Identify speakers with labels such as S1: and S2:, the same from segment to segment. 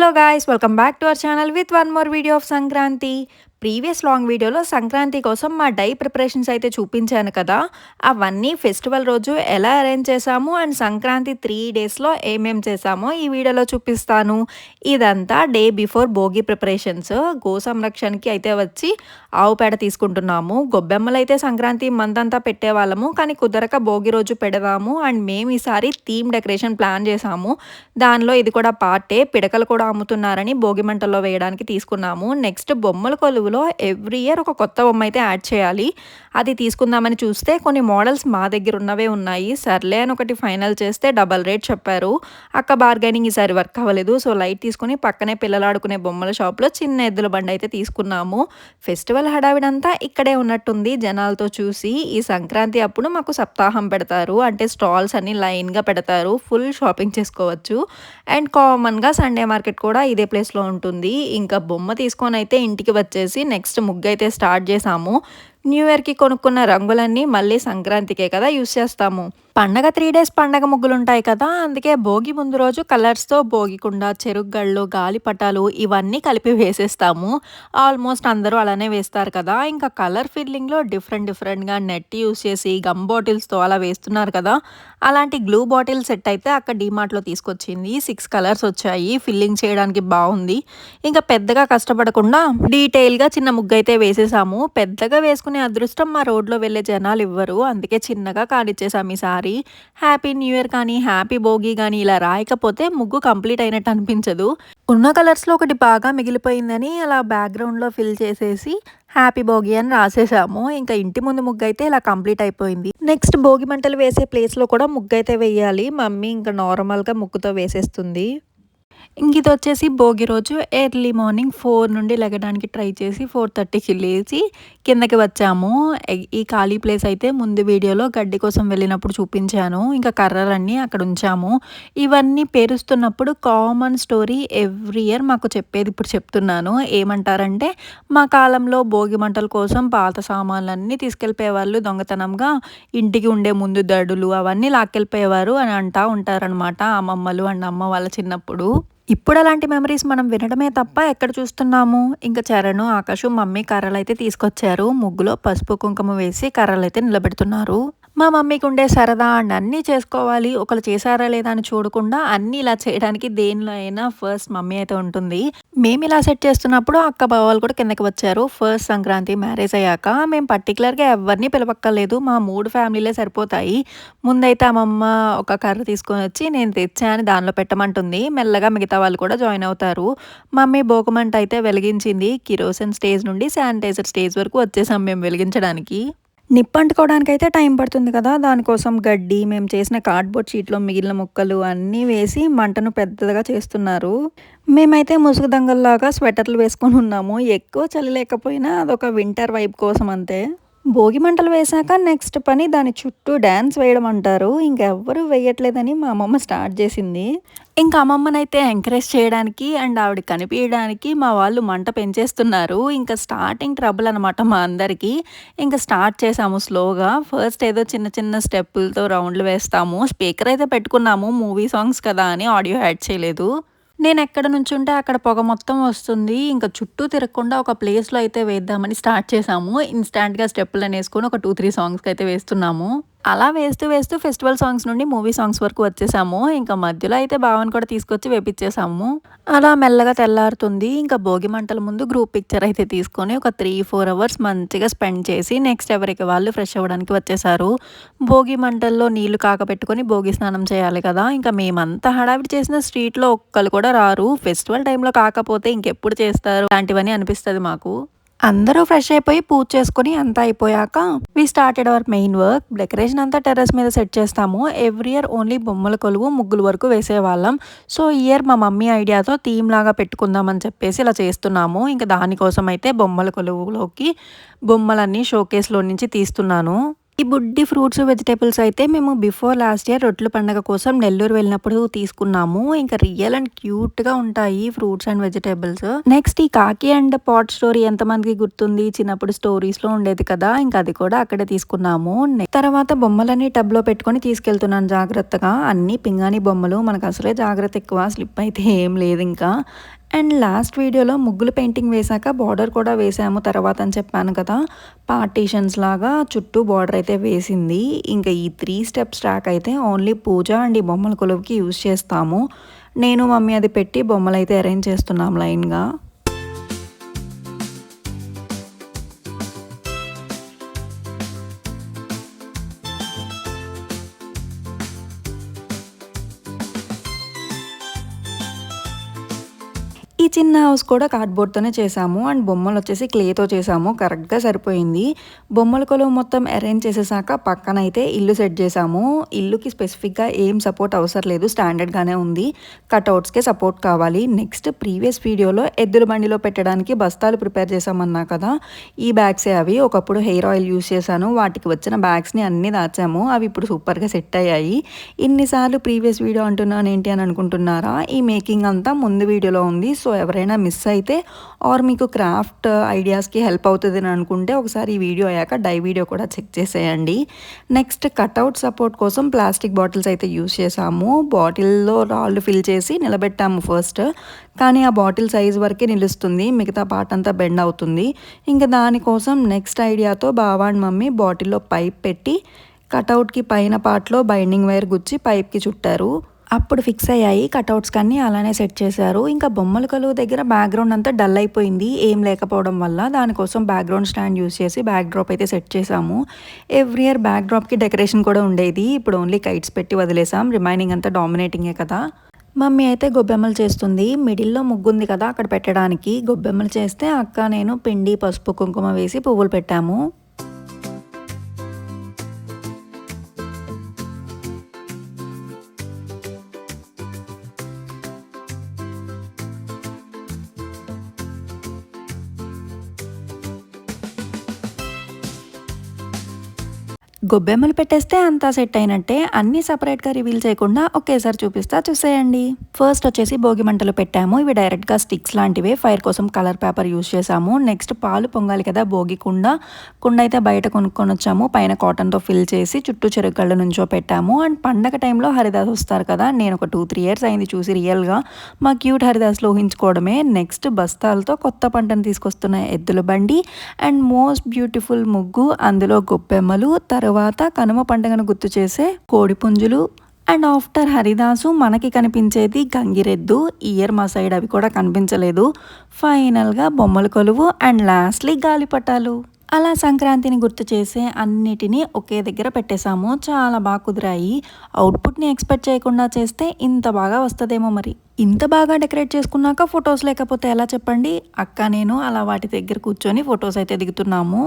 S1: Hello guys, welcome back to our channel with one more video of Sankranti. Previous long వీడియోలో సంక్రాంతి కోసం మా die preparations అయితే చూపించాను కదా. అవన్నీ ఫెస్టివల్ రోజు ఎలా అరేంజ్ చేసాము అండ్ సంక్రాంతి 3 డేస్లో ఏమేం చేసామో ఈ వీడియోలో చూపిస్తాను. ఇదంతా డే బిఫోర్ భోగి ప్రిపరేషన్స్. గో సంరక్షణకి అయితే వచ్చి ఆవు పేడ తీసుకుంటున్నాము. గొబ్బెమ్మలు అయితే సంక్రాంతి మంత్ అంతా పెట్టేవాళ్ళము, కానీ కుదరక భోగి రోజు పెడదాము అండ్ మేము ఈసారి థీమ్ డెకరేషన్ ప్లాన్ చేసాము. దానిలో ఇది కూడా పార్టే. పిడకలు కూడా అమ్ముతున్నారని భోగి మంటల్లో వేయడానికి తీసుకున్నాము. నెక్స్ట్ బొమ్మల కొలువులో ఎవ్రీ ఇయర్ ఒక కొత్త బొమ్మ అయితే యాడ్ చేయాలి. అది తీసుకుందామని చూస్తే కొన్ని మోడల్స్ మా దగ్గర ఉన్నవే ఉన్నాయి. సర్లే అని ఒకటి ఫైనల్ చేస్తే డబల్ రేట్ చెప్పారు. అక్క బార్గెనింగ్ ఈసారి వర్క్ అవ్వలేదు. సో లైట్ తీసుకుని పక్కనే పిల్లలు ఆడుకునే బొమ్మల షాప్లో చిన్న ఎద్దుల బండి అయితే తీసుకున్నాము. ఫెస్టివల్ హడావిడంతా ఇక్కడే ఉన్నట్టుంది జనాలతో చూసి. ఈ సంక్రాంతి అప్పుడు మాకు సప్తాహం పెడతారు, అంటే స్టాల్స్ అన్ని లైన్గా పెడతారు, ఫుల్ షాపింగ్ చేసుకోవచ్చు. అండ్ కామన్గా సండే మార్కెట్ కూడా ఇదే ప్లేస్లో ఉంటుంది. ఇంకా బొమ్మ తీసుకొని అయితే ఇంటికి వచ్చేసి నెక్స్ట్ ముగ్గు అయితే స్టార్ట్ చేసాము. న్యూ ఇయర్కి కొనుక్కున్న రంగులన్నీ మళ్ళీ సంక్రాంతికే కదా యూస్ చేస్తాము. పండగ 3 డేస్ పండగ ముగ్గులు ఉంటాయి కదా, అందుకే భోగి ముందు రోజు కలర్స్తో భోగికుండ, చెరుగ్గళ్ళు, గాలిపటాలు ఇవన్నీ కలిపి వేసేస్తాము. ఆల్మోస్ట్ అందరూ అలానే వేస్తారు కదా. ఇంకా కలర్ ఫిల్లింగ్లో డిఫరెంట్గా నెట్ యూస్ చేసి గమ్ బాటిల్స్తో అలా వేస్తున్నారు కదా. అలాంటి గ్లూ బాటిల్ సెట్ అయితే అక్కడ డీమార్ట్లో తీసుకొచ్చింది. 6 కలర్స్ వచ్చాయి. ఫిల్లింగ్ చేయడానికి బాగుంది. ఇంకా పెద్దగా కష్టపడకుండా డీటెయిల్గా చిన్న ముగ్గు అయితే వేసేసాము. పెద్దగా వేసుకునే అదృష్టం మా రోడ్లో వెళ్ళే జనాలు ఇవ్వరు, అందుకే చిన్నగా కానిచ్చేసాము ఈసారి. హ్యాపీ న్యూ ఇయర్ కానీ హ్యాపీ భోగి కానీ ఇలా రాయకపోతే ముగ్గు కంప్లీట్ అయినట్టు అనిపించదు. ఉన్న కలర్స్లో ఒకటి బాగా మిగిలిపోయిందని అలా బ్యాక్గ్రౌండ్లో ఫిల్ చేసేసి హ్యాపీ భోగి అని రాసేసాము. ఇంకా ఇంటి ముందు ముగ్గు అయితే ఇలా కంప్లీట్ అయిపోయింది. నెక్స్ట్ భోగి మంటలు వేసే ప్లేస్లో కూడా ముగ్గు అయితే వేయాలి. మమ్మీ ఇంకా నార్మల్గా ముగ్గుతో వేసేస్తుంది. ఇంక ఇది వచ్చేసి భోగి రోజు ఎర్లీ మార్నింగ్ 4 నుండి లెగడానికి ట్రై చేసి 4:30కి లేచి కిందకి వచ్చాము. ఈ ఖాళీ ప్లేస్ అయితే ముందు వీడియోలో గడ్డి కోసం వెళ్ళినప్పుడు చూపించాను. ఇంకా కర్రలన్నీ అక్కడ ఉంచాము. ఇవన్నీ పేరుస్తున్నప్పుడు కామన్ స్టోరీ ఎవ్రీ ఇయర్ మాకు చెప్పేది ఇప్పుడు చెప్తున్నాను. ఏమంటారంటే, మా కాలంలో భోగి మంటల కోసం పాత సామాన్లన్నీ తీసుకెళ్ళిపోయేవాళ్ళు దొంగతనంగా. ఇంటికి ఉండే ముందు దడులు అవన్నీ లాక్కెళ్ళిపోయేవారు అని అంటూ ఉంటారనమాట అమ్మమ్మలు అండ్ అమ్మ వాళ్ళ చిన్నప్పుడు. ఇప్పుడు అలాంటి మెమరీస్ మనం వినడమే తప్ప ఎక్కడ చూస్తున్నాము. ఇంకా చరణ్, ఆకాష్, మమ్మీ కర్రలైతే తీసుకొచ్చారు. ముగ్గులో పసుపు కుంకుమ వేసి కర్రలైతే నిలబెడుతున్నారు. మా మమ్మీకి ఉండే సరదా అండ్ అన్నీ చేసుకోవాలి, ఒకరు చేశారా లేదా అని చూడకుండా అన్నీ ఇలా చేయడానికి దేనిలో అయినా ఫస్ట్ మమ్మీ అయితే ఉంటుంది. మేము ఇలా సెట్ చేస్తున్నప్పుడు అక్క బావాలు కూడా కిందకి వచ్చారు. ఫస్ట్ సంక్రాంతి మ్యారేజ్ అయ్యాక మేము పర్టికులర్గా ఎవరిని పిలవక్కర్లేదు, మా 3 ఫ్యామిలీలే సరిపోతాయి. ముందైతే అమ్మమ్మ ఒక కర్ర తీసుకొని వచ్చి నేను తెచ్చాను దానిలో పెట్టమంటుంది. మెల్లగా మిగతా వాళ్ళు కూడా జాయిన్ అవుతారు. మమ్మీ భోగమంట అయితే వెలిగించింది. కిరోసిన్ స్టేజ్ నుండి శానిటైజర్ స్టేజ్ వరకు వచ్చేసాం మేము వెలిగించడానికి. నిప్పు అంటుకోవడానికైతే టైం పడుతుంది కదా, దానికోసం గడ్డి, మేము చేసిన కార్డ్బోర్డ్ షీట్లో మిగిలిన ముక్కలు అన్నీ వేసి మంటను పెద్దగా చేస్తున్నారు. మేమైతే ముసుగు దంగల్లాగా స్వెటర్లు వేసుకొని ఉన్నాము. ఎక్కువ చలి లేకపోయినా అదొక వింటర్ వైబ్ కోసం అంతే. భోగి మంటలు వేశాక నెక్స్ట్ పని దాని చుట్టూ డ్యాన్స్ వేయడం అంటారు. ఇంకెవ్వరూ వేయట్లేదని మా అమ్మమ్మ స్టార్ట్ చేసింది. ఇంకా అమ్మమ్మనైతే ఎంకరేజ్ చేయడానికి అండ్ ఆవిడ కనిపించడానికి మా వాళ్ళు మంట పెంచేస్తున్నారు. ఇంకా స్టార్టింగ్ ట్రబుల్ అనమాట మా అందరికీ. ఇంకా స్టార్ట్ చేసాము స్లోగా. ఫస్ట్ ఏదో చిన్న చిన్న స్టెప్పులతో రౌండ్లు వేస్తాము. స్పీకర్ అయితే పెట్టుకున్నాము, మూవీ సాంగ్స్ కదా అని ఆడియో యాడ్ చేయలేదు. నేను ఎక్కడ నుంచుంటే అక్కడ పొగ మొత్తం వస్తుంది. ఇంకా చుట్టూ తిరగకుండా ఒక ప్లేస్లో అయితే వేద్దామని స్టార్ట్ చేసాము. ఇన్స్టాంట్గా స్టెప్పులను వేసుకొని ఒక 2-3 సాంగ్స్కి అయితే వేస్తున్నాము. అలా వేస్తూ ఫెస్టివల్ సాంగ్స్ నుండి మూవీ సాంగ్స్ వరకు వచ్చేసాము. ఇంకా మధ్యలో అయితే భావన కూడా తీసుకొచ్చి వేపించేసాము. అలా మెల్లగా తెల్లారుతుంది. ఇంకా భోగి మంటల ముందు గ్రూప్ పిక్చర్ అయితే తీసుకొని ఒక 3-4 అవర్స్ మంచిగా స్పెండ్ చేసి నెక్స్ట్ ఎవరికి వాళ్ళు ఫ్రెష్ అవ్వడానికి వచ్చేసారు. భోగి మంటల్లో నీళ్లు కాకపెట్టుకొని భోగి స్నానం చేయాలి కదా. ఇంకా మేమంతా హడావిడి చేసిన స్ట్రీట్లో ఒక్కరు కూడా రారు. ఫెస్టివల్ టైంలో కాకపోతే ఇంకెప్పుడు చేస్తారు లాంటివని అనిపిస్తుంది మాకు. అందరూ ఫ్రెష్ అయిపోయి పూజ చేసుకుని అంతా అయిపోయాక we started our main work. Decoration అంతా టెర్రస్ మీద సెట్ చేస్తాము. ఎవ్రీ ఇయర్ ఓన్లీ బొమ్మల కొలువు, ముగ్గుల వరకు వేసేవాళ్ళం. సో ఈ ఇయర్ మా మమ్మీ ఐడియాతో థీమ్ లాగా పెట్టుకుందామని చెప్పేసి ఇలా చేస్తున్నాము. ఇంకా దానికోసం అయితే బొమ్మల కొలువులోకి బొమ్మలన్నీ షోకేస్లో నుంచి తీస్తున్నాను. ఈ బుడ్డి ఫ్రూట్స్, వెజిటబుల్స్ అయితే మేము బిఫోర్ లాస్ట్ ఇయర్ రొట్టెల పండగ కోసం నెల్లూరు వెళ్ళినప్పుడు తీసుకున్నాము. ఇంకా రియల్ అండ్ క్యూట్‌గా ఉంటాయి ఫ్రూట్స్ అండ్ వెజిటబుల్స్. నెక్స్ట్ ఈ కాకి అండ్ పాట్ స్టోరీ ఎంతమందికి గుర్తుంది? చిన్నప్పుడు స్టోరీస్‌లో ఉండేది కదా! ఇంకా అది కూడా అక్కడే తీసుకున్నాము. తర్వాత బొమ్మలన్నీ టబ్‌లో పెట్టుకొని తీసుకెళ్తున్నాను జాగ్రత్తగా. అన్నీ పింగాణీ బొమ్మలు. మనకు అసలే జాగ్రత్త ఎక్కువ. స్లిప్ అయితే ఏం లేదింకా. అండ్ లాస్ట్ వీడియోలో ముగ్గులు పెయింటింగ్ వేశాక బార్డర్ కూడా వేసాము తర్వాత అని చెప్పాను కదా! పార్టీషన్స్ లాగా చుట్టూ బార్డర్ అయితే వేసింది. ఇంకా ఈ 3 స్టెప్స్ ట్రాక్ అయితే ఓన్లీ పూజ అండ్ ఈ బొమ్మల కొలువుకి యూజ్ చేస్తాము. నేను, మమ్మీ అది పెట్టి బొమ్మలైతే అరేంజ్ చేస్తున్నాం లైన్‌గా. ఈ చిన్న హౌస్ కూడా కార్డ్‌బోర్డ్‌తోనే చేశాము. అండ్ బొమ్మలొచ్చేసి క్లేతో చేశాము. కరెక్ట్‌గా సరిపోయింది. బొమ్మల కొలువు మొత్తం అరేంజ్ చేసేసాక పక్కనైతే ఇల్లు సెట్ చేశాము. ఇల్లుకి స్పెసిఫిక్‌గా ఏం సపోర్ట్ అవసరం లేదు. స్టాండర్డ్‌గానే ఉంది. కటౌట్స్‌కే సపోర్ట్ కావాలి. నెక్స్ట్ ప్రీవియస్ వీడియోలో ఎద్దుల బండిలో పెట్టడానికి బస్తాలు ప్రిపేర్ చేశామన్నా కదా! ఈ బ్యాగ్సే అవి. ఒకప్పుడు హెయిర్ ఆయిల్ యూజ్ చేశాను. వాటికి వచ్చిన బ్యాగ్స్‌ని అన్నీ దాచాము. అవి ఇప్పుడు సూపర్‌గా సెట్ అయ్యాయి. ఇన్నిసార్లు ప్రీవియస్ వీడియో అంటున్నానేంటి అని అనుకుంటున్నారా? ఈ మేకింగ్ అంతా ముందు వీడియోలో ఉంది. సో ఎవరైనా మిస్ అయితే ఆర్ మీకు క్రాఫ్ట్ ఐడియాస్‌కి హెల్ప్ అవుతదని అనుకుంటే ఒకసారి ఈ వీడియో అయ్యాక డై వీడియో కూడా చెక్ చేసేయండి. నెక్స్ట్ కటౌట్ సపోర్ట్ కోసం ప్లాస్టిక్ బాటిల్స్ అయితే యూజ్ చేసాము. బాటిల్‌లో రాళ్ళు ఫిల్ చేసి నిలబెట్టాము ఫస్ట్. కానీ ఆ బాటిల్ సైజ్ వరకే నిలుస్తుంది. మిగతా పార్ట్ అంతా బెండ్ అవుతుంది. ఇంకా దానికోసం నెక్స్ట్ ఐడియాతో బావ అండ్ మమ్మీ బాటిల్‌లో పైప్ పెట్టి కటౌట్‌కి పైన పార్ట్‌లో బైండింగ్ వైర్ గుచ్చి పైప్‌కి చుట్టారు. అప్పుడు ఫిక్స్ అయ్యాయి కటౌట్స్ కన్నీ అలానే సెట్ చేశారు. ఇంకా బొమ్మల కొలువు దగ్గర బ్యాక్‌గ్రౌండ్ అంతా డల్ అయిపోయింది. ఏం లేకపోవడం వల్ల. దానికోసం బ్యాక్‌గ్రౌండ్ స్టాండ్ యూజ్ చేసి బ్యాక్ డ్రాప్ అయితే సెట్ చేశాము. ఎవ్రీ ఇయర్ బ్యాక్ డ్రాప్‌కి డెకరేషన్ కూడా ఉండేది. ఇప్పుడు ఓన్లీ కైట్స్ పెట్టి వదిలేసాం. రిమైనింగ్ అంతా డామినేటింగే కదా! మమ్మీ అయితే గొబ్బెమ్మలు చేస్తుంది. మిడిల్‌లో ముగ్గుంది కదా! అక్కడ పెట్టడానికి. గొబ్బెమ్మలు చేస్తే అక్క, నేను పిండి, పసుపు, కుంకుమ వేసి పువ్వులు పెట్టాము. గొబ్బెమ్మలు పెట్టేస్తే అంతా సెట్ అయినట్టే. అన్నీ సెపరేట్‌గా రివీల్ చేయకుండా ఒకేసారి చూపిస్తా చూసేయండి. ఫస్ట్ వచ్చేసి భోగి మంటలు పెట్టాము. ఇవి డైరెక్ట్‌గా స్టిక్స్ లాంటివే. ఫైర్ కోసం కలర్ పేపర్ యూజ్ చేసాము. నెక్స్ట్ పాలు పొంగాలి కదా! భోగి కుండ. కుండ అయితే బయట కొనుక్కొనొచ్చాము. పైన కాటన్‌తో ఫిల్ చేసి చుట్టూ చెరుగళ్ళు నుంచోపెట్టాము. అండ్ పండగ టైంలో హరిదాస్ వస్తారు కదా! నేను ఒక 2, 3 ఇయర్స్ అయింది చూసి రియల్‌గా. మా క్యూట్ హరిదాస్‌లో ఊహించుకోవడమే. నెక్స్ట్ బస్తాలతో కొత్త పంటను తీసుకొస్తున్న ఎద్దుల బండి అండ్ మోస్ట్ బ్యూటిఫుల్ ముగ్గు. అందులో గొబ్బెమ్మలు. తర్వాత కనుమ పండుగను గుర్తు చేసే కోడిపుంజులు అండ్ ఆఫ్టర్ హరిదాసు మనకి కనిపించేది గంగిరెద్దు. ఈ ఇయర్ మా సైడ్ అవి కూడా కనిపించలేదు. ఫైనల్గా బొమ్మల కొలువు అండ్ లాస్ట్లీ గాలిపటాలు. అలా సంక్రాంతిని గుర్తు చేసే అన్నిటినీ ఒకే దగ్గర పెట్టేశాము. చాలా బాగా కుదిరాయి. అవుట్పుట్ని ఎక్స్పెక్ట్ చేయకుండా చేస్తే ఇంత బాగా వస్తుందేమో మరి. ఇంత బాగా డెకరేట్ చేసుకున్నాక ఫొటోస్ లేకపోతే ఎలా చెప్పండి? అక్క నేను అలా వాటి దగ్గర కూర్చొని ఫొటోస్ అయితే దిగుతున్నాము.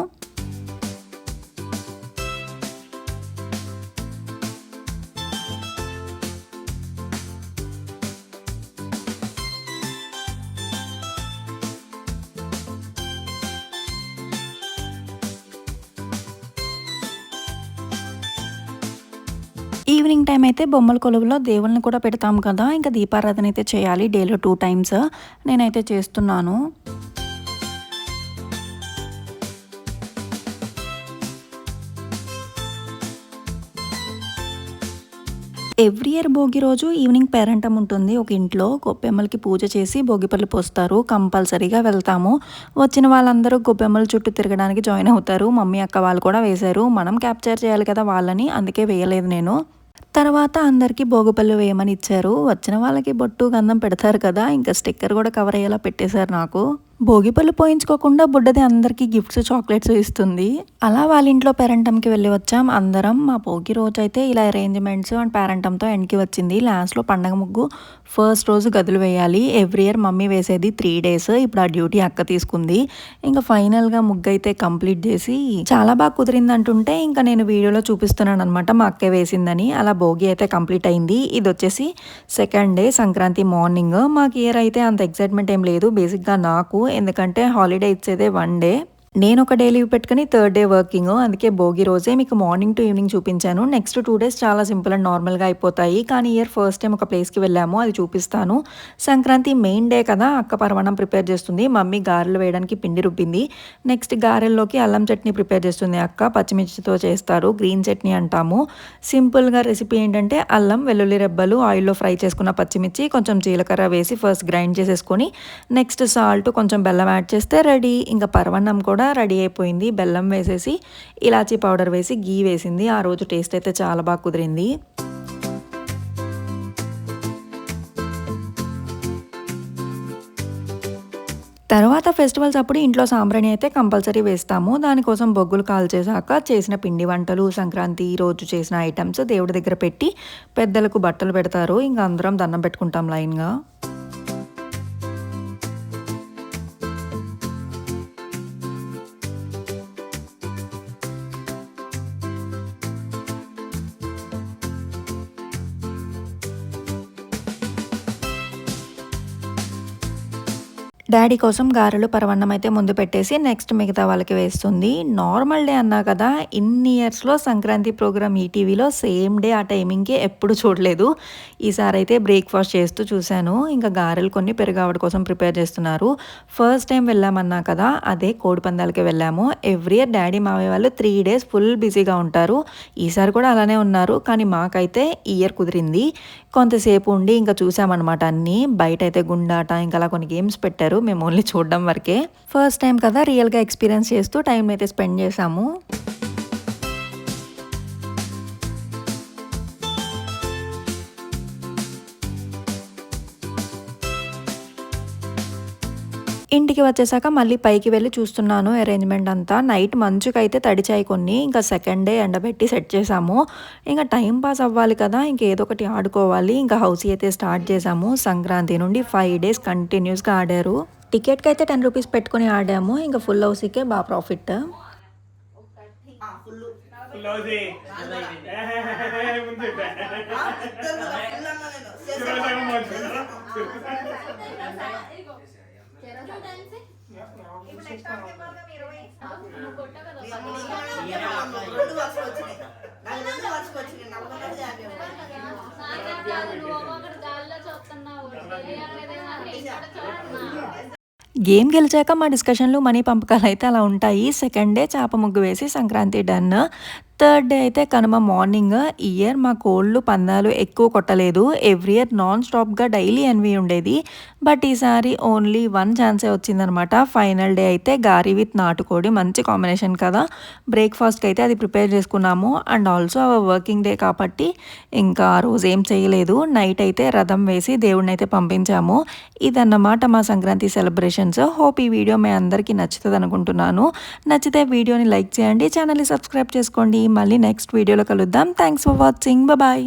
S1: ఈవినింగ్ టైం అయితే బొమ్మల కొలువులో దేవుళ్ళని కూడా పెడతాం కదా! ఇంకా దీపారాధన అయితే చేయాలి డేలో 2 టైమ్స్. నేనైతే చేస్తున్నాను. ఎవ్రీ ఇయర్ భోగి రోజు ఈవినింగ్ పేరంటం ఉంటుంది ఒక ఇంట్లో. గొబ్బెమ్మలకి పూజ చేసి భోగిపళ్ళు పోస్తారు. కంపల్సరీగా వెళ్తాము. వచ్చిన వాళ్ళందరూ గొబ్బెమ్మల చుట్టూ తిరగడానికి జాయిన్ అవుతారు. మమ్మీ, అక్క వాళ్ళు కూడా వేశారు. మనం క్యాప్చర్ చేయాలి కదా వాళ్ళని. అందుకే వేయలేదు నేను. తర్వాత అందరికీ భోగిపళ్ళు వేయమని ఇచ్చారు. వచ్చిన వాళ్ళకి బొట్టు, గంధం పెడతారు కదా! ఇంకా స్టిక్కర్ కూడా కవర్ అయ్యేలా పెట్టేశారు నాకు. భోగిపళ్ళు పోయించుకోకుండా బుడ్డది అందరికీ గిఫ్ట్స్, చాక్లెట్స్ ఇస్తుంది. అలా వాళ్ళ ఇంట్లో పేరంటంకి వెళ్ళి వచ్చాం అందరం. మా భోగి రోజైతే ఇలా అరేంజ్మెంట్స్ అండ్ పేరంటంతో ఎండ్‌కి వచ్చింది. లాస్ట్‌లో పండగ ముగ్గు ఫస్ట్ రోజు గదులు వేయాలి. ఎవ్రీ ఇయర్ మమ్మీ వేసేది 3 డేస్. ఇప్పుడు ఆ డ్యూటీ అక్క తీసుకుంది. ఇంకా ఫైనల్‌గా ముగ్గు అయితే కంప్లీట్ చేసి చాలా బాగా కుదిరింది అంటుంటే ఇంకా నేను వీడియోలో చూపిస్తున్నాను అనమాట మా అక్కే వేసిందని. అలా భోగి అయితే కంప్లీట్ అయింది. ఇది వచ్చేసి సెకండ్ డే సంక్రాంతి మార్నింగ్. మాకు ఇయర్ అయితే అంత ఎక్సైట్మెంట్ ఏం లేదు బేసిక్‌గా నాకు. ఎందుకంటే హాలిడే ఇచ్చేదే 1 డే. నేను ఒక డే లీవ్ పెట్టుకొని థర్డ్ డే వర్కింగ్. అందుకే భోగి రోజే మీకు మార్నింగ్ టు ఈవినింగ్ చూపించాను. నెక్స్ట్ 2 డేస్ చాలా సింపుల్ అండ్ నార్మల్‌గా అయిపోతాయి. కానీ ఇయర్ ఫస్ట్ టైమ్ ఒక ప్లేస్‌కి వెళ్ళాము. అది చూపిస్తాను. సంక్రాంతి మెయిన్ డే కదా! అక్క పరమాన్నం ప్రిపేర్ చేస్తుంది. మమ్మీ గారెలు వేయడానికి పిండి రుబ్బింది. నెక్స్ట్ గారెల్లోకి అల్లం చట్నీ ప్రిపేర్ చేస్తుంది అక్క. పచ్చిమిర్చితో చేస్తారు. గ్రీన్ చట్నీ అంటాము. సింపుల్‌గా రెసిపీ ఏంటంటే అల్లం, వెల్లుల్లి రెబ్బలు, ఆయిల్‌లో ఫ్రై చేసుకున్న పచ్చిమిర్చి, కొంచెం జీలకర్ర వేసి ఫస్ట్ గ్రైండ్ చేసేసుకొని నెక్స్ట్ సాల్ట్, కొంచెం బెల్లం యాడ్ చేస్తే రెడీ. ఇంకా పరమాన్నం కూడా రెడీ అయిపోయింది. బెల్లం వేసేసి ఇలాచీ పౌడర్ వేసి గీ వేసింది. ఆ రోజు టేస్ట్ అయితే చాలా బాగా కుదిరింది. తర్వాత ఫెస్టివల్స్ అప్పుడు ఇంట్లో సాంబ్రాణి అయితే కంపల్సరీ వేస్తాము. దానికోసం బొగ్గులు కాల్చేసాక చేసిన పిండి వంటలు, సంక్రాంతి రోజు చేసిన ఐటమ్స్ దేవుడి దగ్గర పెట్టి పెద్దలకు బట్టలు పెడతారు. ఇంకా అందరం దండం పెట్టుకుంటాం లైన్‌గా. డాడీ కోసం గారెలు, పరమాన్నం అయితే ముందు పెట్టేసి నెక్స్ట్ మిగతా వాళ్ళకి వేస్తుంది. నార్మల్ డే అన్నా కదా! ఇన్ని ఇయర్స్‌లో సంక్రాంతి ప్రోగ్రామ్ ఈటీవీలో సేమ్ డే ఆ టైమింగ్‌కి ఎప్పుడు చూడలేదు. ఈసారి అయితే బ్రేక్‌ఫాస్ట్ చేస్తూ చూశాను. ఇంకా గారెలు కొన్ని పెరుగావిడ కోసం ప్రిపేర్ చేస్తున్నారు. ఫస్ట్ టైం వెళ్ళామన్నా కదా! అదే కోడిపందాలకి వెళ్ళాము. ఎవ్రీ ఇయర్ డాడీ, మావయ్య వాళ్ళు 3 డేస్ ఫుల్ బిజీగా ఉంటారు. ఈసారి కూడా అలానే ఉన్నారు. కానీ మాకైతే ఈ ఇయర్ కుదిరింది. కొంతసేపు ఉండి ఇంకా చూసామన్నమాట అన్నీ. బయటైతే గుండాట ఇంకా అలా కొన్ని గేమ్స్ పెట్టారు. మేము ఓన్లీ చూడడం వరకే. ఫస్ట్ టైం కదా రియల్‌గా ఎక్స్‌పీరియన్స్ చేస్తూ టైం అయితే స్పెండ్ చేశాము. ఇంటికి వచ్చేసాక మళ్ళీ పైకి వెళ్ళి చూస్తున్నాను అరేంజ్‌మెంట్ అంతా. నైట్ మంచుకైతే తడిచాయి కొన్ని. ఇంకా సెకండ్ డే ఎండబెట్టి సెట్ చేసాము. ఇంకా టైం పాస్ అవ్వాలి కదా! ఇంకేదో ఒకటి ఆడుకోవాలి. ఇంకా హౌసీ అయితే స్టార్ట్ చేసాము. సంక్రాంతి నుండి 5 డేస్ కంటిన్యూస్‌గా ఆడారు. టికెట్‌కి అయితే 10 రూపీస్ పెట్టుకొని ఆడాము. ఇంకా ఫుల్ హౌసీకే బాగా ప్రాఫిట్. గేమ్ గెలిచాక మా డిస్కషన్‌లు, మనీ పంపకాలయితే అలా ఉంటాయి. సెకండ్ డే చేప ముగ్గు వేసి సంక్రాంతి డన్. థర్డ్ డే అయితే కనుమ మార్నింగ్. ఈ ఇయర్ మా కోళ్ళు పందాలు ఎక్కువ కొట్టలేదు. ఎవ్రీ ఇయర్ నాన్ స్టాప్‌గా డైలీ ఎన్వి ఉండేది. బట్ ఈసారి ఓన్లీ 1 ఛాన్సే వచ్చిందనమాట. ఫైనల్ డే అయితే గారి విత్ నాటుకోడి మంచి కాంబినేషన్ కదా! బ్రేక్‌ఫాస్ట్‌కి అయితే అది ప్రిపేర్ చేసుకున్నాము. And also our working day కాబట్టి ఇంకా ఆ రోజు ఏం చేయలేదు. నైట్ అయితే రథం వేసి దేవుడినైతే పంపించాము. ఇదన్నమాట మా సంక్రాంతి సెలబ్రేషన్స్. హోప్ ఈ వీడియో మీ అందరికీ నచ్చుతది అనుకుంటున్నాను. నచ్చితే వీడియోని లైక్ చేయండి. ఛానల్‌ని సబ్స్క్రైబ్ చేసుకోండి. మళ్ళీ నెక్స్ట్ వీడియోలో కలుద్దాం. Thanks for watching. బాయ్.